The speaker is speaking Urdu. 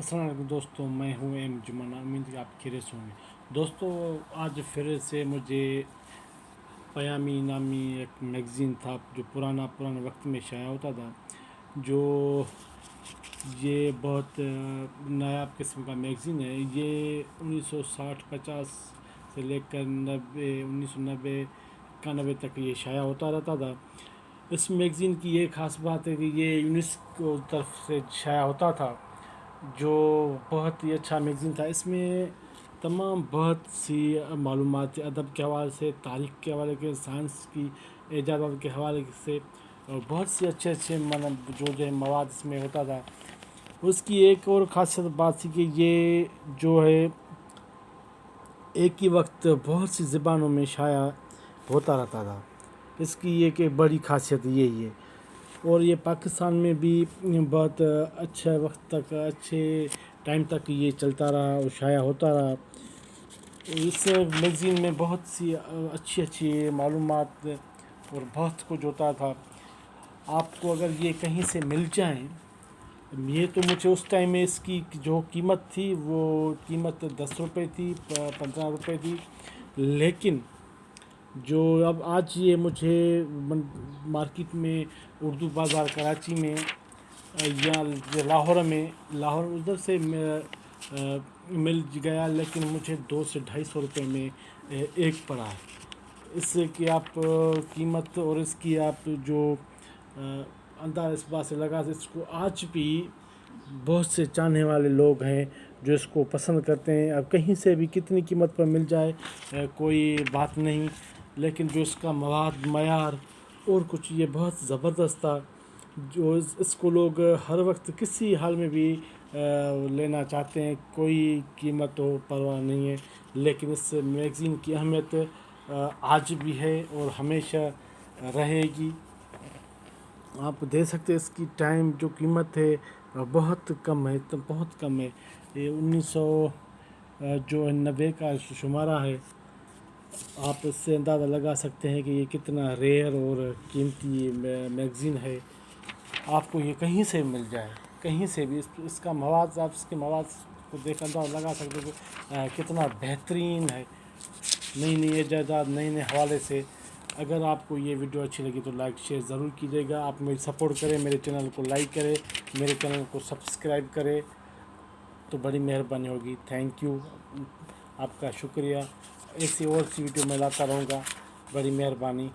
السلام علیکم دوستوں، میں ہوں ایم جمانہ، امید کہ آپ خیریت سے ہوں گے۔ دوستوں، آج پھر سے مجھے پیامی نامی ایک میگزین تھا جو پرانے وقت میں شائع ہوتا تھا، جو یہ بہت نایاب قسم کا میگزین ہے۔ یہ 1960-50 سے لے کر 1990 91 تک یہ شائع ہوتا رہتا تھا۔ اس میگزین کی یہ خاص بات ہے کہ یہ یونیسکو طرف سے شائع ہوتا تھا، جو بہت ہی اچھا میگزین تھا۔ اس میں تمام بہت سی معلومات ادب کے حوالے سے، تاریخ کے حوالے سے، سائنس کی ایجادات کے حوالے سے، اور بہت سی اچھے جو مواد اس میں ہوتا تھا۔ اس کی ایک اور خاصیت بات تھی کہ یہ جو ہے ایک ہی وقت بہت سی زبانوں میں شائع ہوتا رہتا تھا۔ اس کی ایک بڑی خاصیت یہی ہے، اور یہ پاکستان میں بھی بہت اچھے وقت تک، اچھے ٹائم تک یہ چلتا رہا اور شائع ہوتا رہا۔ اس میگزین میں بہت سی اچھی معلومات اور بہت کچھ ہوتا تھا۔ آپ کو اگر یہ کہیں سے مل جائیں، یہ تو مجھے اس ٹائم میں اس کی جو قیمت تھی وہ قیمت 10 روپے تھی، 15 روپے تھی، لیکن جو اب آج یہ مجھے مارکیٹ میں اردو بازار کراچی میں یا لاہور ادھر سے مل گیا، لیکن مجھے 200 سے 250 روپے میں ایک پڑا ہے۔ اس سے کہ آپ قیمت اور اس کی آپ جو انداز اس بات سے لگا، اس کو آج بھی بہت سے چاہنے والے لوگ ہیں جو اس کو پسند کرتے ہیں۔ اب کہیں سے بھی کتنی قیمت پر مل جائے کوئی بات نہیں، لیکن جو اس کا مواد، معیار اور کچھ یہ بہت زبردست تھا، جو اس کو لوگ ہر وقت کسی حال میں بھی لینا چاہتے ہیں۔ کوئی قیمت ہو پرواہ نہیں ہے، لیکن اس میگزین کی اہمیت آج بھی ہے اور ہمیشہ رہے گی۔ آپ دے سکتے اس کی ٹائم جو قیمت ہے بہت کم ہے، بہت کم ہے۔ یہ 1990 کا شمارہ ہے۔ آپ اس سے اندازہ لگا سکتے ہیں کہ یہ کتنا ریئر اور قیمتی میگزین ہے۔ آپ کو یہ کہیں سے مل جائے، کہیں سے بھی اس کا مواد، آپ اس کے مواد کو دیکھ اندازہ لگا سکتے ہیں کہ کتنا بہترین ہے، نئی ایجادات، نئے حوالے سے۔ اگر آپ کو یہ ویڈیو اچھی لگی تو لائک شیئر ضرور کیجیے گا۔ آپ میری سپورٹ کریں، میرے چینل کو لائک کریں، میرے چینل کو سبسکرائب کریں تو بڑی مہربانی ہوگی۔ تھینک یو، آپ کا شکریہ۔ ایسی اور سی ویڈیو میں لاتا رہوں گا، بڑی مہربانی۔